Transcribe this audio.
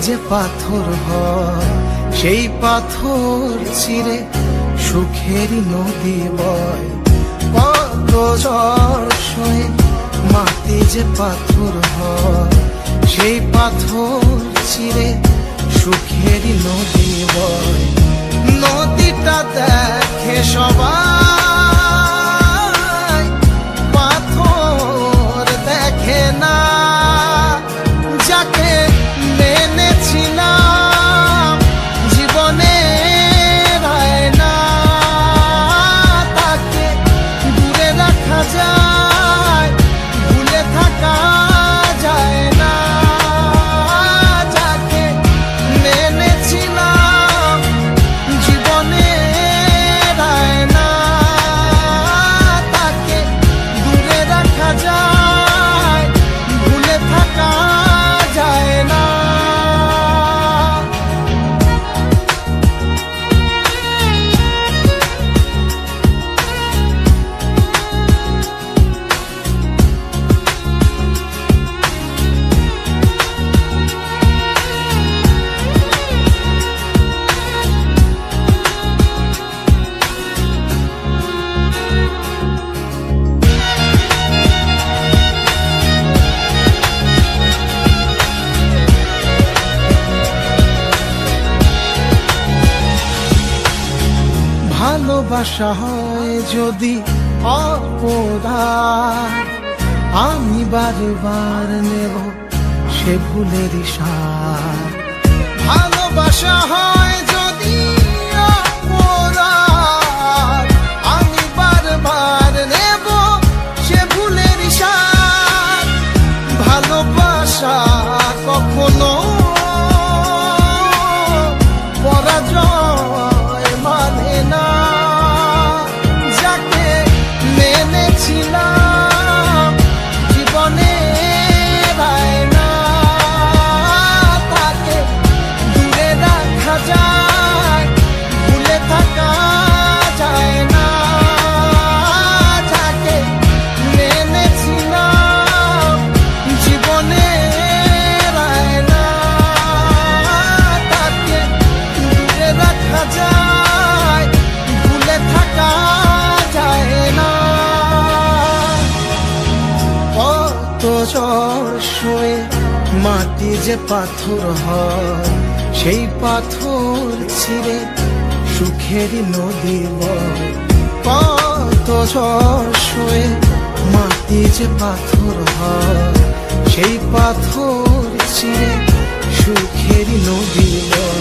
যে পাথর হয় সেই পাথর চিরে সুখেরই নদী বয়। কত ঝড় সয়ে মাটি যে পাথর হয় সেই পাথর চিরে সুখেরই নদী বয়। নদীটা দেখে সবাই, পাথর দেখে না। যাকে মেনেছিলাম জীবনে রায় না, তাকে দূরে রাখা যায়, ভুলে থাকা যায় না। যাকে মেনেছিলাম জীবনে রায় না, তাকে দূরে রাখা যায়, ভুলে থাকা যায় না। ভালোবাসা হয় যদি অপরাধ, আমি বারবার নেব সে ভুলেরই সার। ভালোবাসা হয় যদি অপরাধ, আমি বারবার নেব সে ভুলেরই সার। ভালোবাসা কখনো পরাজয় মানে না। যাকে মেনেছিলাম জীবনে রায় না, তাকে দূরে রাখা যায়, ভুলে থাকা যায় না। যাকে মেনেছিলাম জীবনে রায় না, তাকে দূরে রাখা যায়, ভুলে থাকা যায় না। কত ঝড় সয়ে মাটি যে পাথর হয় সেই পাথর চিরে সুখেরই নদী বয়। কত ঝড় সয়ে মাটি যে পাথর হয় সেই পাথর চিরে সুখেরই নদী বয়।